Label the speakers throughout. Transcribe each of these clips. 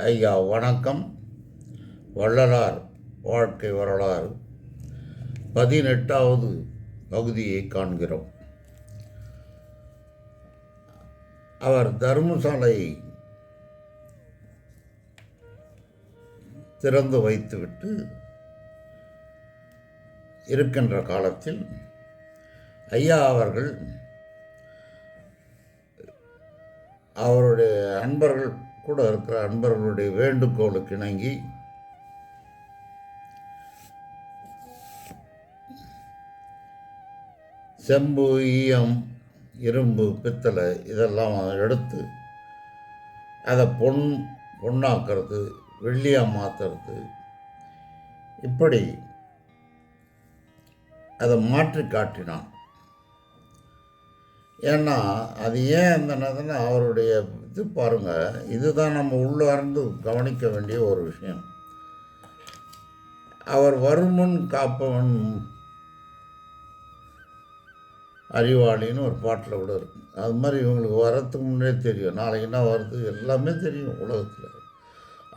Speaker 1: ஐயா வணக்கம். வள்ளலார் வாழ்க்கை வரலாறு 18வது பகுதியை காண்கிறோம். அவர் தர்மசாலை திறந்து வைத்துவிட்டு இருக்கின்ற காலத்தில் ஐயா அவர்கள் அவருடைய அன்பர்கள் கூட இருக்கிற அன்பர்களுடைய வேண்டுகோளுக்கு இணங்கி செம்பு, ஈயம், இரும்பு, பித்தளை இதெல்லாம் எடுத்து அதை பொண்ணாக்கிறது, வெள்ளியாக மாற்றுறது, இப்படி அதை மாற்றி காட்டினான். ஏன்னா அது ஏன் இருந்ததுன்னா அவருடைய இது பாருங்கள், இதுதான் நம்ம உள்ளார்ந்து கவனிக்க வேண்டிய ஒரு விஷயம். அவர் வருமுன் காப்பவன் அறிவாளின்னு ஒரு பாட்டில் கூட இருக்கும். அது மாதிரி இவங்களுக்கு வரத்துக்கு முன்னே தெரியும், நாளைக்கு என்ன வருது எல்லாமே தெரியும் உலகத்தில்.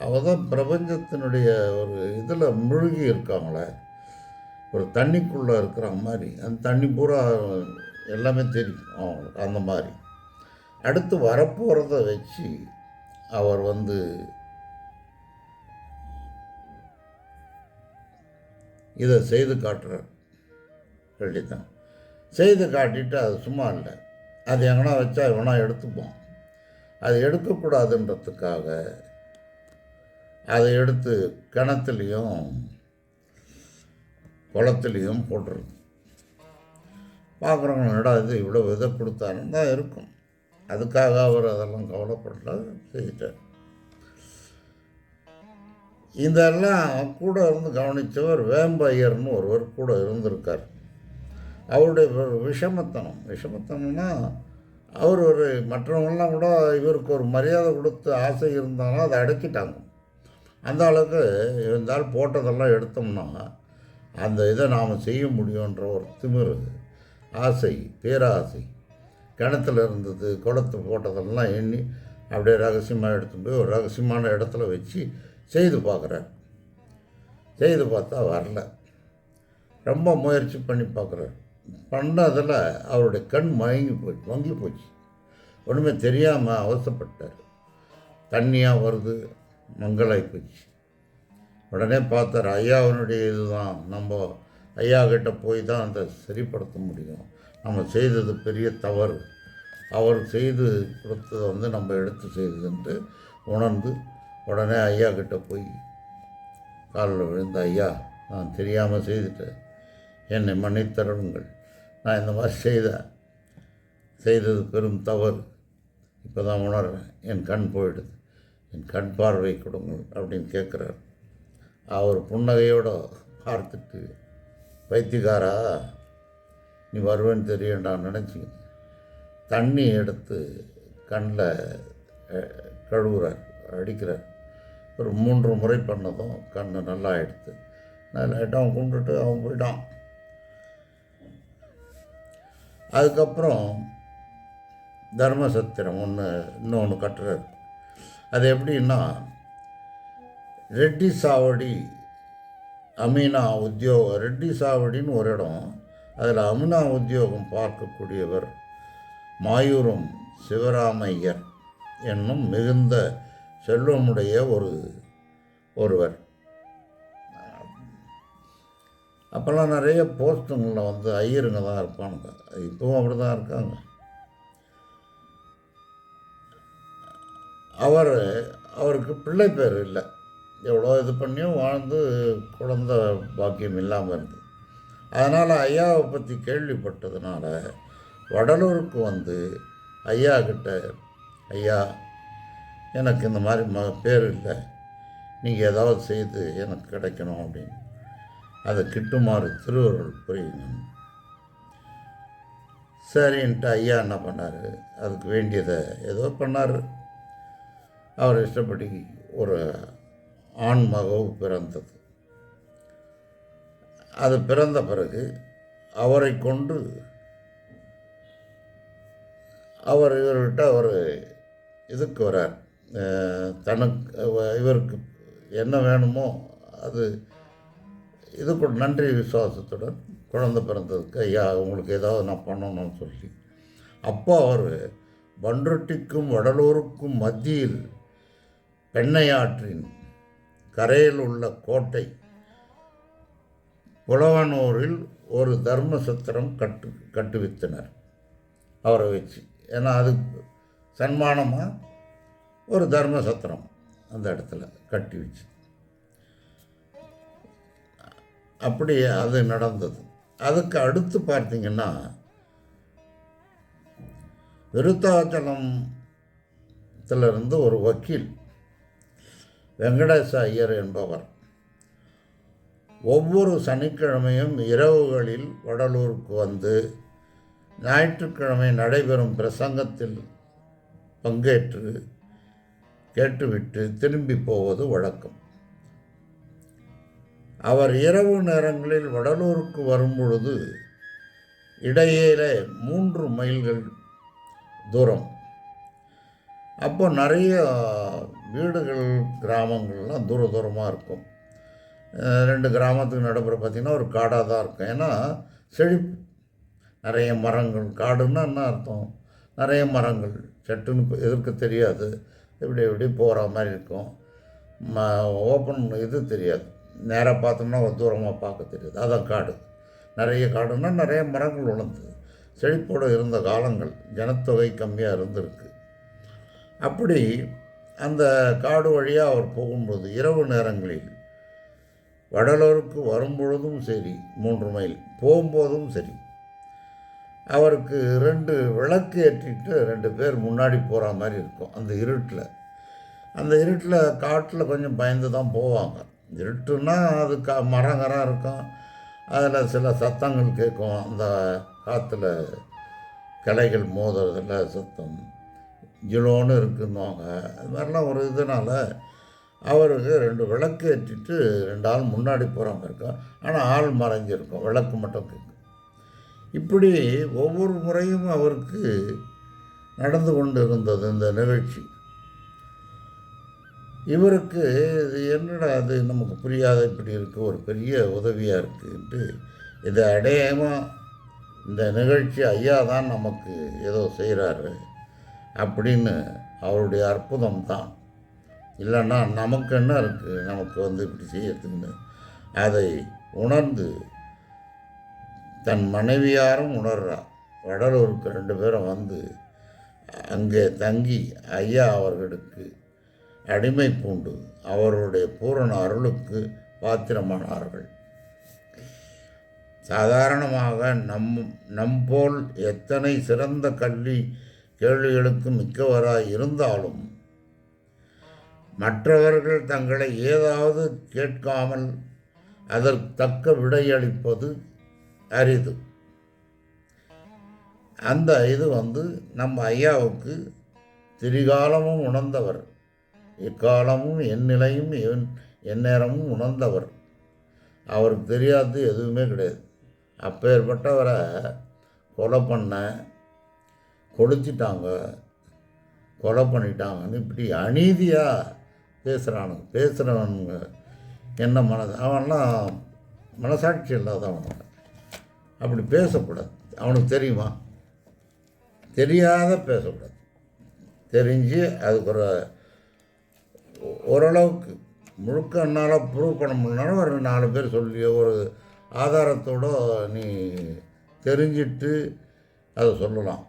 Speaker 1: அவள் தான் பிரபஞ்சத்தினுடைய ஒரு இதில் முழுகி இருக்காங்களே, ஒரு தண்ணிக்குள்ளே இருக்கிற மாதிரி. அந்த தண்ணி பூரா எல்லாமே தெரியும் அவங்களுக்கு. அந்த மாதிரி அடுத்து வரப்போகிறத வச்சு அவர் இதை செய்து காட்டுறார். சொல்லித்தான் செய்து காட்டிட்டு அது சும்மா இல்லை, அது எங்கன்னா வச்சா இவனா எடுத்துப்போம். அது எடுக்கக்கூடாதுன்றதுக்காக அதை எடுத்து கிணத்துலேயும் குளத்துலேயும் போட்டுருது. பார்க்குறவங்களோட இது இவ்வளோ விதை கொடுத்தாலும் தான் இருக்கும். அதுக்காக அவர் அதெல்லாம் கவலைப்படல, செஞ்சிட்டார். இதெல்லாம் கூட இருந்து கவனித்தவர் வேம்பையர்னு ஒருவர் கூட இருந்திருக்கார். அவருடைய விஷமத்தனம்னா அவர் மற்றவங்களாம் கூட இவருக்கு ஒரு மரியாதை கொடுத்து ஆசை இருந்தாலும் அதை அடக்கிட்டாங்க. அந்த அளவுக்கு இருந்தால் போட்டதெல்லாம் எடுத்தோம்னா அந்த இதை நாம் செய்ய முடியுன்ற ஒரு திமிரு, ஆசை, பேராசை. கிணத்துல இருந்தது, குளத்து போட்டதெல்லாம் எண்ணி அப்படியே ரகசியமாக எடுத்து போய் ஒரு ரகசியமான இடத்துல வச்சு செய்து பார்க்குறார். செய்து பார்த்தா வரல. ரொம்ப முயற்சி பண்ணி பார்க்குறார். பண்ணதில் அவருடைய கண் வங்கி போச்சு. ஒன்றுமே தெரியாமல் அவசப்பட்டார். தண்ணியாக வருது, மங்களாகி போச்சு. உடனே பார்த்தார், ஐயாவினுடைய இதுதான், நம்ம ஐயா கிட்ட போய் தான் அதை சரிப்படுத்த முடியும். நம்ம செய்தது பெரிய தவறு, அவர் செய்து கொடுத்ததை நம்ம எடுத்து செய்ததுன்ட்டு உணர்ந்து உடனே ஐயா கிட்ட போய் காலில் விழுந்த, ஐயா நான் தெரியாமல் செய்துட்டேன், என்னை மன்னித்தருங்கள், நான் இந்த மாதிரி செய்தது பெரும் தவறு, இப்போ தான் உணர்றேன், என் கண் போயிடுது, என் கண் பார்வை கொடுங்கள் அப்படின்னு கேட்குறார். அவர் புன்னகையோடு பார்த்துட்டு, பைத்தியக்காரா நீ வருவேன்னு தெரியும் நான் நினச்சிக்கிட்டேன். தண்ணி எடுத்து கண்ணில் கழுவுறார், அடிக்கிறார். ஒரு 3 முறை பண்ணதும் கண் நல்லா ஆகிடுது. நான் லைட்டாக அவன் கும்பிட்டுட்டு அவன் போயிட்டான். அதுக்கப்புறம் தர்மசத்திரம் இன்னொன்று கட்டுறார். அது எப்படின்னா, ரெட்டி சாவடி ரெட்டி சாவடின்னு ஒரு இடம். அதில் அமினா உத்தியோகம் பார்க்கக்கூடியவர் மாயூரம் சிவராமையர் என்னும் மிகுந்த செல்வமுடைய ஒருவர். அப்போல்லாம் நிறைய போஸ்ட்டுங்களில் ஐயருங்க தான் இருப்பானுங்க. இப்போவும் அப்படி தான் இருக்காங்க. அவருக்கு பிள்ளை பேர் இல்லை. எவ்வளோ இது பண்ணியும் வாழ்ந்து குழந்த பாக்கியம் இல்லாமல் இருந்தது. அதனால் ஐயாவை பற்றி கேள்விப்பட்டதுனால வடலூருக்கு ஐயா கிட்ட, ஐயா எனக்கு இந்த மாதிரி பேர் இல்லை, நீங்கள் ஏதாவது செய்து எனக்கு கிடைக்கணும் அப்படின்னு அதை கிட்டுமாறு திருவருள் புரியுங்க. சரின்ட்டு ஐயா என்ன பண்ணார், அதுக்கு வேண்டியதை ஏதோ பண்ணார். அவர் இஷ்டப்படி ஒரு ஆண் மகவு பிறந்தது. அது பிறந்த பிறகு அவரை கொண்டு இவர்கிட்ட இதுக்கு வரார், தனக்கு இவருக்கு என்ன வேணுமோ அது இது கூட நன்றி விசுவாசத்துடன் குழந்தை பிறந்ததுக்கு ஐயா உங்களுக்கு ஏதாவது நான் பண்ணணும்னு சொல்லி அப்போ அவர் பண்ருட்டிக்கும் வடலூருக்கும் மத்தியில் பெண்ணையாற்றின் கரையில் உள்ள கோட்டை புலவனூரில் ஒரு தர்மசத்திரம் கட்டுவித்தனர் அவரை வச்சு. ஏன்னா அது சன்மானமாக ஒரு தர்மசத்திரம் அந்த இடத்துல கட்டி வச்சு அப்படி அது நடந்தது. அதுக்கு அடுத்து பார்த்திங்கன்னா விருத்தாச்சலத்திலிருந்து ஒரு வக்கீல் வெங்கடேச ஐயர் என்பவர் ஒவ்வொரு சனிக்கிழமையும் இரவுகளில் வடலூருக்கு வந்து ஞாயிற்றுக்கிழமை நடைபெறும் பிரசங்கத்தில் பங்கேற்று கேட்டுவிட்டு திரும்பி போவது வழக்கம். அவர் இரவு நேரங்களில் வடலூருக்கு வரும்பொழுது இடையிலே 3 மைல்கள் தூரம். அப்போ நிறைய வீடுகள் கிராமங்கள்லாம் தூரமாக இருக்கும். 2 கிராமத்துக்கு நடுப்புற பார்த்திங்கன்னா ஒரு காடாக தான் இருக்கும். ஏன்னா செழிப்பு, நிறைய மரங்கள். காடுன்னா என்ன அர்த்தம்? நிறைய மரங்கள், சட்டுன்னு எதிர்க்க தெரியாது, இப்படி போகிற மாதிரி இருக்கும். ஓப்பன் இது தெரியாது, நேராக பார்த்தோம்னா ஒரு தூரமாக பார்க்க தெரியாது. அதான் காடு. நிறைய காடுன்னா நிறைய மரங்கள் வளர்ந்து செழிப்போடு இருந்த காலங்கள், ஜனத்தொகை கம்மியாக இருந்திருக்கு. அப்படி அந்த காடு வழியாக அவர் போகும்போது இரவு நேரங்களில் வடலூருக்கு வரும்பொழுதும் சரி, 3 மைல் போகும்போதும் சரி, அவருக்கு 2 விளக்கு ஏற்றிட்டு 2 பேர் முன்னாடி போகிற மாதிரி இருக்கும். அந்த இருட்டில் காட்டில் கொஞ்சம் பயந்து தான் போவாங்க. இருட்டுன்னா அது மரங்கரம் இருக்கும், அதில் சில சத்தங்கள் கேட்கும். அந்த காற்றுல கிளைகள் மோதுறதில் சத்தம் ஜிலோன்னு இருக்குன்னுவாங்க. அது மாதிரிலாம் ஒரு இதனால் அவருக்கு 2 விளக்கு ஏற்றிட்டு 2 ஆள் முன்னாடி போகிற மாதிரி இருக்கும். ஆனால் ஆள் மறைஞ்சிருக்கும், விளக்கு மட்டும் கேட்கும். இப்படி ஒவ்வொரு முறையும் அவருக்கு நடந்து கொண்டு இருந்தது இந்த நிகழ்ச்சி. இவருக்கு இது என்னடா அது நமக்கு புரியாத இப்படி இருக்குது, ஒரு பெரிய உதவியாக இருக்குன்ட்டு இதை அடையாமல் இந்த நிகழ்ச்சி ஐயா தான் நமக்கு ஏதோ செய்கிறாரு அப்படின்னு அவருடைய அற்புதம் தான். இல்லைன்னா நமக்கு என்ன இருக்குது, நமக்கு இப்படி செய்யறதுன்னு அதை உணர்ந்து தன் மனைவியாரும் உணர்றா. வடலூருக்கு 2 பேரும் வந்து அங்கே தங்கி ஐயா அவர்களுக்கு அடிமை பூண்டு அவருடைய பூரண அருளுக்கு பாத்திரமானார்கள். சாதாரணமாக நம்போல் எத்தனை சிறந்த கல்வி கேள்விகளுக்கு மிக்கவராய் இருந்தாலும் மற்றவர்கள் தங்களை ஏதாவது கேட்காமல் அதற்கு தக்க விடையளிப்பது அரிது. அந்த இது நம்ம ஐயாவுக்கு திரிகாலமும் உணர்ந்தவர், எக்காலமும் என் நிலையும் எந்நேரமும் உணர்ந்தவர். அவருக்கு தெரியாது எதுவுமே கிடையாது. அப்பேற்பட்டவரை கொலை பண்ணிட்டாங்கன்னு இப்படி அநீதியாக பேசுகிறவனுங்க என்ன அவன்லாம் மனசாட்சி இல்லாதவனுங்க. அப்படி பேசக்கூடாது. அவனுக்கு தெரியுமா? தெரியாத பேசக்கூடாது. தெரிஞ்சு அதுக்கு ஓரளவுக்கு முழுக்க என்னால் ப்ரூவ் பண்ண முடியலனாலும் ஒரு 4 பேர் சொல்லி ஒரு ஆதாரத்தோடு நீ தெரிஞ்சிட்டு அதை சொல்லலாம்.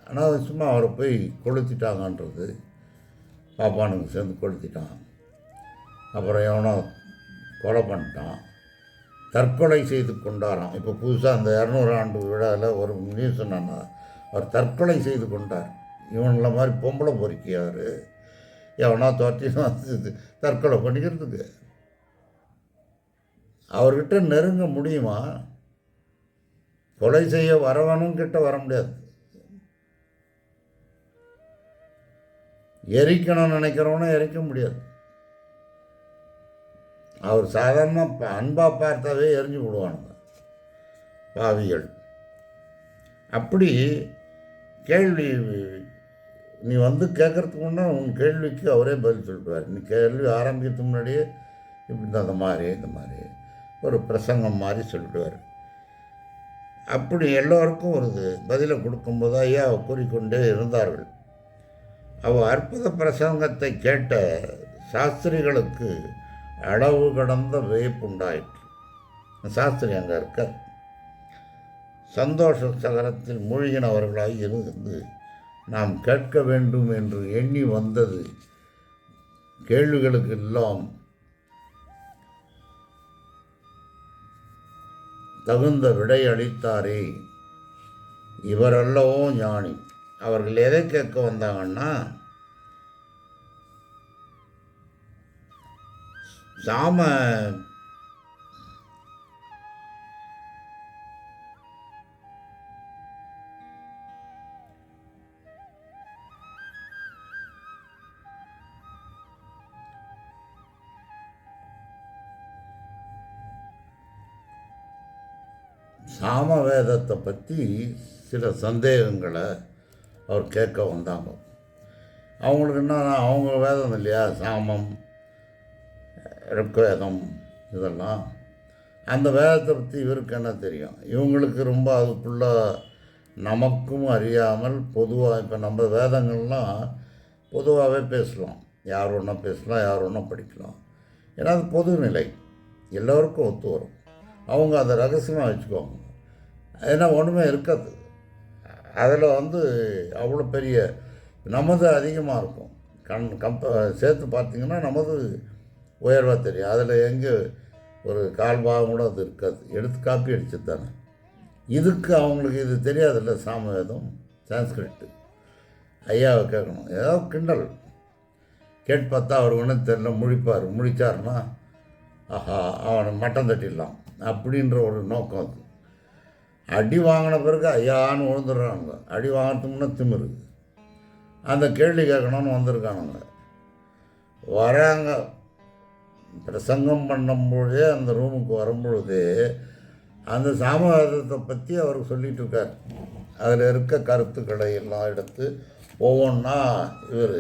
Speaker 1: ஆனால் சும்மா அவரை போய் கொளுத்திட்டாங்கன்றது, பாப்பானுக்கு சேர்ந்து கொளுத்திட்டான், அப்புறம் எவனோ கொலை பண்ணிட்டான், தற்கொலை செய்து கொண்டாராம். இப்போ புதுசாக அந்த 200 ஆண்டு விழாவில் ஒரு நியூஸ் என்னன்னா, அவர் தற்கொலை செய்து கொண்டார். இவங்கள மாதிரி பொம்பளை பொறுக்கி அவர் எவனா தோற்றின்னு தற்கொலை பண்ணிக்கிறதுக்கு அவர்கிட்ட நெருங்க முடியுமா? கொலை செய்ய வரவனும் கிட்ட வர முடியாது. எரிக்கணும்னு நினைக்கிறவனும் எரிக்க முடியாது. அவர் சாதாரணமாக அன்பாக பார்த்தாவே எரிஞ்சு விடுவானுங்க பாவிகள். அப்படி கேள்வி நீ வந்து கேட்குறதுக்கு முன்னே உன் கேள்விக்கு அவரே பதில் சொல்லிடுவார். நீ கேள்வி ஆரம்பிக்கிறதுக்கு முன்னாடியே இப்படி தான் இந்த மாதிரி ஒரு பிரசங்கம் மாதிரி சொல்லிடுவார். அப்படி எல்லோருக்கும் ஒரு பதிலை கொடுக்கும்போது ஐயா கூறிக்கொண்டே இருந்தார்கள். அற்புத பிரசங்கத்தை கேட்ட சாஸ்திரிகளுக்கு அளவு கடந்த வியப்புண்டாயிற்று. சாஸ்திரி அங்கே இருக்க சந்தோஷ சகரத்தில் மூழ்கினவர்களாக இருந்து நாம் கேட்க வேண்டும் என்று எண்ணி வந்தது கேள்விகளுக்கு எல்லாம் தகுந்த விடை அளித்தாரே, இவரல்லவோ ஞானி. அவர்கள் எதை கேட்க வந்தாங்கன்னா, சாம சாமவேதத்தை பற்றி சில சந்தேகங்களை அவர் கேட்க வந்தாங்க. அவங்களுக்கு என்ன, அவங்க வேதம் இல்லையா, சாமம், ருக்வேதம், இதெல்லாம் அந்த வேதத்தை பற்றி இவருக்கு என்ன தெரியும்? இவங்களுக்கு ரொம்ப அதுக்குள்ள நமக்கும் அறியாமல் பொதுவாக இப்போ நம்ம வேதங்கள்லாம் பொதுவாகவே பேசலாம், யார் ஒன்றா பேசலாம், யார் ஒன்றா படிக்கலாம். ஏன்னா அது பொதுநிலை, எல்லோருக்கும் ஒத்து வரும். அவங்க அதை ரகசியமாக வச்சுக்குவாங்க. ஏன்னா ஒன்றுமே இருக்காது அதில். அவ்வளோ பெரிய நமது அதிகமாக இருக்கும். சேர்த்து பார்த்திங்கன்னா நமது உயர்வாக தெரியும். அதில் எங்கே ஒரு கால்பாகம் கூட அது இருக்காது. எடுத்து காப்பி அடிச்சது தானே. இதுக்கு அவங்களுக்கு இது தெரியாதில்ல, சாமவேதம், சான்ஸ்கிரிட்டு. ஐயாவை கேட்கணும், ஏதோ கிண்டல் கேட்டு பார்த்தா அவர் ஒன்றும் தெரியல, முழிச்சாருன்னா ஆஹா அவனை மட்டம் தட்டிடலாம் அப்படின்ற ஒரு நோக்கம் அது. அடி வாங்கின பிறகு ஐயான்னு விழுந்துடுறாங்க. அடி வாங்கினதுக்கு முன்னே திமிரு. அந்த கேள்வி கேட்கணும்னு வந்திருக்கானுங்க. வராங்க பிரசங்கம் பண்ணும்பொழுதே அந்த ரூமுக்கு வரும்பொழுதே அந்த சாமவேதத்தை பற்றி அவர் சொல்லிகிட்டு இருக்கார். அதில் இருக்க கருத்துக்களை எல்லாம் எடுத்து ஒவ்வொன்றா இவர்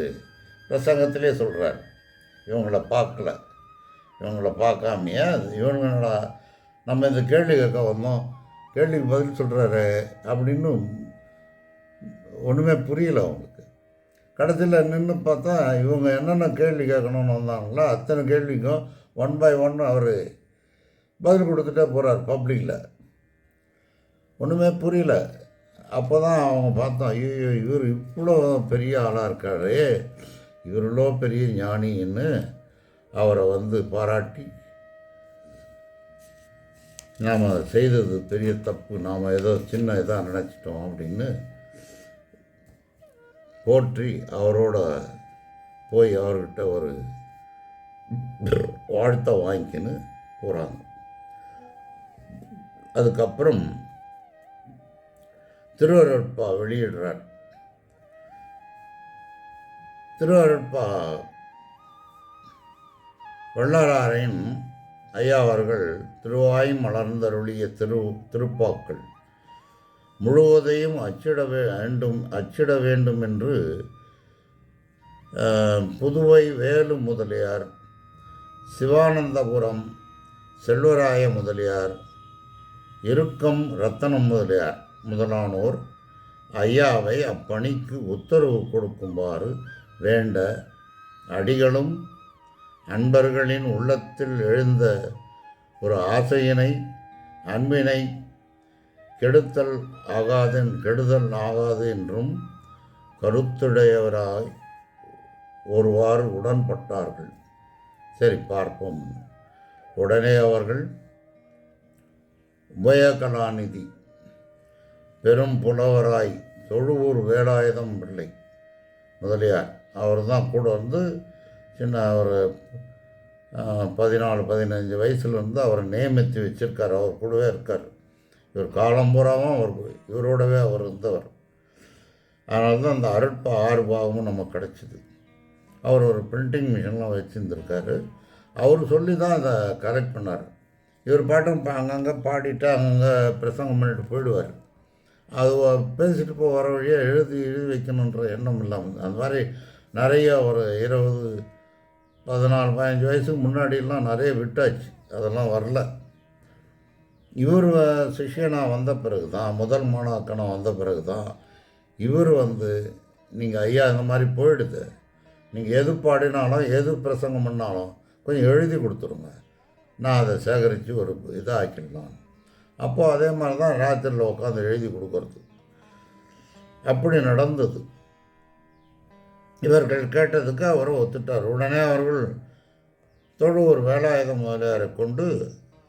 Speaker 1: பிரசங்கத்திலே சொல்கிறார். இவங்களை பார்க்காமையே இவங்களா நம்ம இந்த கேள்வி கேட்க வந்தோம், கேள்விக்கு பதில் சொல்கிறாரு அப்படின்னு ஒன்றுமே புரியல அவங்களுக்கு. கடைசியில் நின்று பார்த்தா இவங்க என்னென்ன கேள்வி கேட்கணுன்னு வந்தாங்களோ அத்தனை கேள்விக்கும் 1 by 1 அவர் பதில் கொடுத்துட்டே போகிறார் பப்ளிக்கில். ஒன்றுமே புரியல. அப்போ தான் அவங்க பார்த்தோம், ஐயோ இவர் இவ்வளோ பெரிய ஆளாக இருக்காரு, இவர்களோ பெரிய ஞானின்னு அவரை பாராட்டி, நாம் செய்தது பெரிய தப்பு, நாம் ஏதோ சின்ன இதாக நினச்சிட்டோம் அப்படின்னு போற்றி அவரோட போய் அவர்கிட்ட ஒரு வாழ்த்தை வாங்கிக்கின்னு போகிறாங்க. அதுக்கப்புறம் திருவருட்பா வெளியிடுறார். திருவருட்பா வள்ளலாரின் ஐயா அவர்கள் திருவாய் மலர்ந்தருளிய திருப்பாக்கள் முழுவதையும் அச்சிட வேண்டும் என்று புதுவை வேலு முதலியார், சிவானந்தபுரம் செல்வராய முதலியார், இறுக்கம் ரத்தனம் முதலியார் முதலானோர் ஐயாவை அப்பணிக்கு உத்தரவு கொடுக்குமாறு வேண்ட, அடிகளும் அன்பர்களின் உள்ளத்தில் எழுந்த ஒரு ஆசையினை, அன்பினை கெடுதல் ஆகாது என்றும் கருத்துடையவராய் ஒருவாறு உடன்பட்டார்கள். சரி பார்ப்போம். உடனே அவர்கள் உபயகலாநிதி பெரும் புலவராய் தொழுவூர் வேலாயுதம் பிள்ளை முதலியார், அவர் தான் கூட சின்ன ஒரு 14-15 வயசுலேருந்து அவரை நியமித்து வச்சுருக்கார். அவர் கூடவே இருக்கார். இவர் காலம்பூராவும் இவரோடவே அவர் இருந்தவர். அதனால தான் அந்த அருட்பா 6 பாகமும் நமக்கு கிடச்சிது. அவர் ஒரு பிரிண்டிங் மிஷின்லாம் வச்சுருந்துருக்காரு. அவர் சொல்லி தான் அதை கரெக்ட் பண்ணார். இவர் பாட்டும் அங்கங்கே பாடிட்டு அங்கங்கே பிரசங்கம் பண்ணிட்டு போயிடுவார். அது பேசிட்டு வர வழியாக எழுதி வைக்கணுன்ற எண்ணம் இல்லாமல் அந்த மாதிரி நிறைய ஒரு 20 14 15 வயசுக்கு முன்னாடியெல்லாம் நிறைய விட்டாச்சு, அதெல்லாம் வரல. இவர் சிஷ்யனாக வந்த பிறகு தான், முதல் மாணாக்கனாக வந்த பிறகு தான் இவர் நீங்கள் ஐயா இந்த மாதிரி போயிடுது, நீங்கள் எது பாடினாலும் எது பிரசங்கம் பண்ணாலும் கொஞ்சம் எழுதி கொடுத்துருங்க, நான் அதை சேகரித்து ஒரு இதாக ஆக்கிடலாம். அப்போது அதே மாதிரி தான் ராத்திரியில் உட்காந்து எழுதி கொடுக்கறது. அப்படி நடந்தது. இவர்கள் கேட்டதுக்கு அவர் ஒத்துட்டார். உடனே அவர்கள் தொழுவூர் வேலாயுத முதலியாரை கொண்டு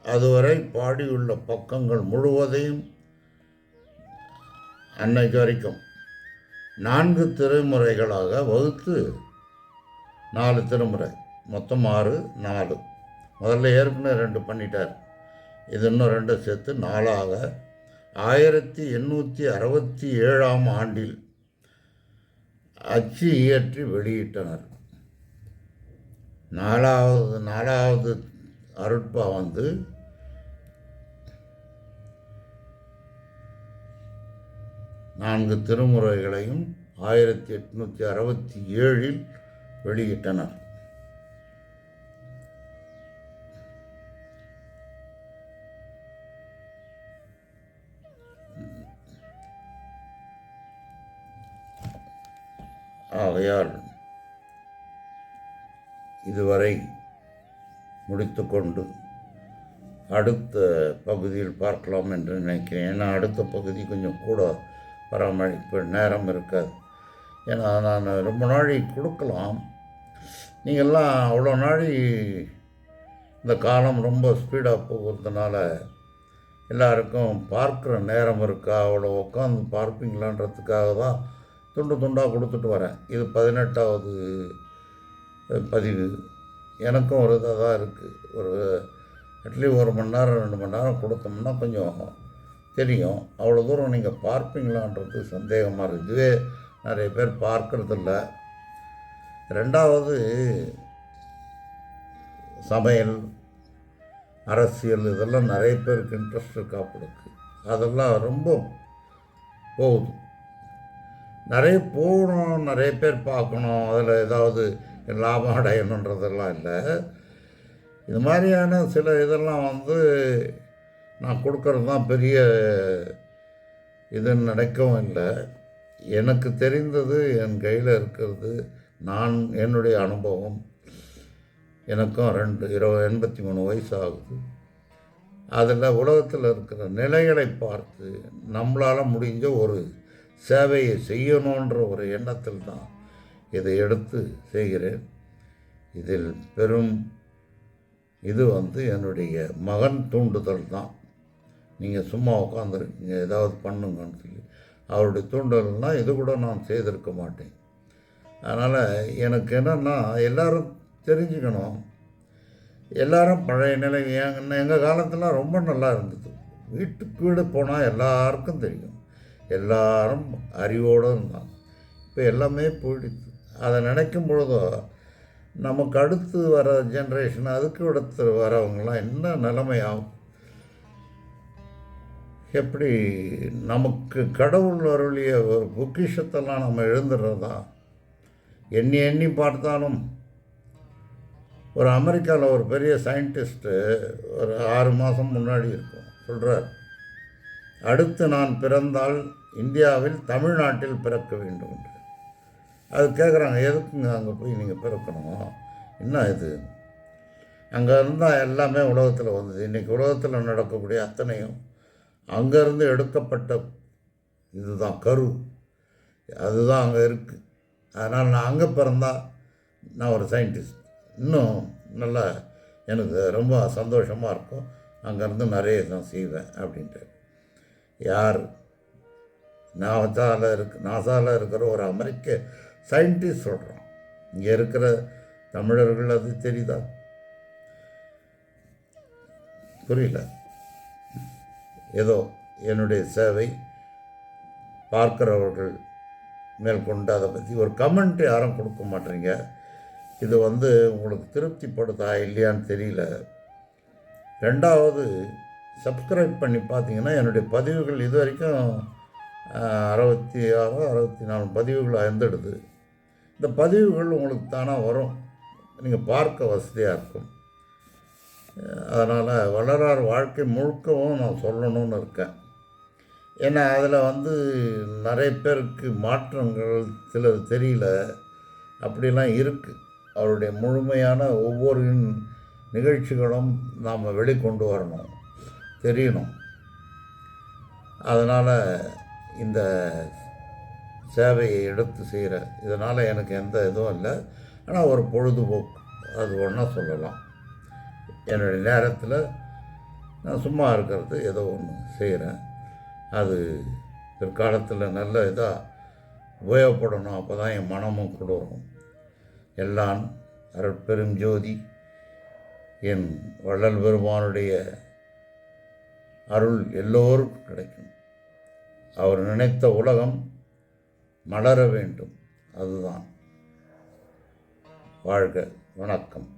Speaker 1: அதுவரை பாடியுள்ள பக்கங்கள் முழுவதையும் அன்னைக்கு வரைக்கும் 4 திருமுறைகளாக வகுத்து 4 திருமுறை, மொத்தம் 6, 4. முதல்ல ஏற்கனவே 2 பண்ணிட்டார், இது இன்னும் 2 சேர்த்து 4ஆக 1867ஆம் ஆண்டில் அச்சு இயற்றி வெளியிட்டனர். 4வது அருட்பா 4 திருமுறைகளையும் 1867இல் வெளியிட்டனர். ஆகையால் இதுவரை முடித்து கொண்டு அடுத்த பகுதியில் பார்க்கலாம் என்று நினைக்கிறேன். ஏன்னா அடுத்த பகுதி கொஞ்சம் கூட பராமரிப்பு நேரம் இருக்காது. ஏன்னா நான் ரொம்ப நாளை கொடுக்கலாம், நீங்கள்லாம் அவ்வளோ நாளை இந்த காலம் ரொம்ப ஸ்பீடாக போகிறதுனால எல்லாருக்கும் பார்க்குற நேரம் இருக்கா, அவ்வளோ உட்காந்து பார்ப்பீங்களான்றதுக்காக தான் துண்டு துண்டாக கொடுத்துட்டு வரேன். இது 18வது பதிவு. எனக்கும் ஒரு இதாக தான் இருக்குது. ஒரு அட்லீஸ்ட் 1 மணி நேரம் 2 மணி நேரம் கொடுத்தோம்னா கொஞ்சம் தெரியும். அவ்வளோ தூரம் நீங்கள் பார்ப்பீங்களான்றது சந்தேகமாக இருக்குது. இதுவே நிறைய பேர் பார்க்கறதில்ல. 2வது சமையல், அரசியல், இதெல்லாம் நிறைய பேருக்கு இன்ட்ரெஸ்ட் இருக்காப்பிடுக்கு. அதெல்லாம் ரொம்ப போகுது. நிறைய போகணும், நிறைய பேர் பார்க்கணும், அதில் ஏதாவது லாபம் அடையணுன்றதெல்லாம் இல்லை. இது மாதிரியான சில இதெல்லாம் நான் கொடுக்கறது தான் பெரிய இது நடக்கவும் இல்லை. எனக்கு தெரிந்தது என் கையில் இருக்கிறது, என்னுடைய அனுபவம். எனக்கும் 83 வயசு ஆகுது. அதில் உலகத்தில் இருக்கிற நிலைகளை பார்த்து நம்மளால் முடிஞ்ச ஒரு சேவையை செய்யணுன்ற ஒரு எண்ணத்தில் தான் இதை எடுத்து செய்கிறேன். இதில் பெரும் இது என்னுடைய மகன் தூண்டுதல் தான். நீங்கள் சும்மா உட்காந்துருக்கீங்க ஏதாவது பண்ணுங்கன்னு சொல்லி அவருடைய தூண்டுதல்னால் இது கூட நான் செய்திருக்க மாட்டேன். அதனால் எனக்கு என்னென்னா எல்லோரும் தெரிஞ்சுக்கணும். எல்லோரும் பழைய நிலை எங்கள் காலத்தில் ரொம்ப நல்லா இருந்தது. வீட்டுக்கு வீடு போனால் எல்லாருக்கும் தெரியும், எல்லாரும் அறிவோடு இருந்தாங்க. இப்போ எல்லாமே போயிடுச்சு. அதை நினைக்கும் பொழுதோ நமக்கு அடுத்து வர ஜென்ரேஷன், அதுக்கு அடுத்து வரவங்களாம் என்ன நிலைமையாகும், எப்படி நமக்கு கடவுள் அருளிய ஒரு பொக்கிஷத்தெல்லாம் நம்ம எழுந்துடுறதா? எண்ணி எண்ணி பார்த்தாலும் ஒரு அமெரிக்காவில் ஒரு பெரிய சயின்டிஸ்ட்டு ஒரு 6 மாதம் முன்னாடி இருக்கும் சொல்கிறார், அடுத்து நான் பிறந்தால் இந்தியாவில் தமிழ்நாட்டில் பிறக்க வேண்டும் என்று. அது கேட்குறாங்க, எதுக்குங்க அங்கே போய் நீங்கள் பிறக்கணும், என்ன இது? அங்கே இருந்தால் எல்லாமே உலகத்தில் வந்தது. இன்றைக்கி உலகத்தில் நடக்கக்கூடிய அத்தனையும் அங்கேருந்து எடுக்கப்பட்ட இதுதான் கரு, அதுதான் அங்கே இருக்குது. அதனால் நான் அங்கே பிறந்தால் நான் ஒரு சயின்டிஸ்ட், இன்னும் நல்லா எனக்கு ரொம்ப சந்தோஷமாக இருக்கும், அங்கேருந்து நிறைய நான் செய்வேன் அப்படின்ட்டு. யார் நாசாவில் இருக்கிற ஒரு அமெரிக்க சயின்டிஸ்ட் சொல்கிறான். இங்கே இருக்கிற தமிழர்கள் அது தெரியுதா? புரியல. ஏதோ என்னுடைய சேவை பார்க்குறவர்கள் மேற்கொண்டு அதை பற்றி ஒரு கமெண்ட் யாரும் கொடுக்க மாட்டேறீங்க. இது உங்களுக்கு திருப்திப்படுதா இல்லையான்னு தெரியல. 2வது சப்ஸ்கிரைப் பண்ணி பார்த்தீங்கன்னா என்னுடைய பதிவுகள் இது வரைக்கும் 66 64 பதிவுகள் வந்துடுது. இந்த பதிவுகள் உங்களுக்கு தானாக வரும், நீங்கள் பார்க்க வசதியாக இருக்கும். அதனால் வள்ளலார் வாழ்க்கை முழுக்கவும் நான் சொல்லணும்னு இருக்கேன். ஏன்னா அதில் நிறைய பேருக்கு மாற்றங்கள் சிலது தெரியல, அப்படிலாம் இருக்குது. அவருடைய முழுமையான ஒவ்வொரு நிகழ்ச்சிகளும் நாம் வெளிக்கொண்டு வரணும், தெரியணும். அதனால் இந்த சேவையை எடுத்து செய்கிறேன். இதனால் எனக்கு எந்த இதுவும் இல்லை, ஆனால் ஒரு பொழுதுபோக்கு, அது ஒன்றா சொல்லலாம். என்னுடைய நேரத்தில் நான் சும்மா இருக்கிறது ஏதோ ஒன்று செய்கிறேன். அது பிற்காலத்தில் நல்ல இதாக உபயோகப்படணும். அப்போ தான் என் மனமும் குளிரும். எல்லாம் அருட்பெருஞ்சோதி என் வள்ளல் பெருமானுடைய அருள் எல்லோருக்கும் கிடைக்கும். அவர் நினைத்த உலகம் மலர வேண்டும், அதுதான். வாழ்க. வணக்கம்.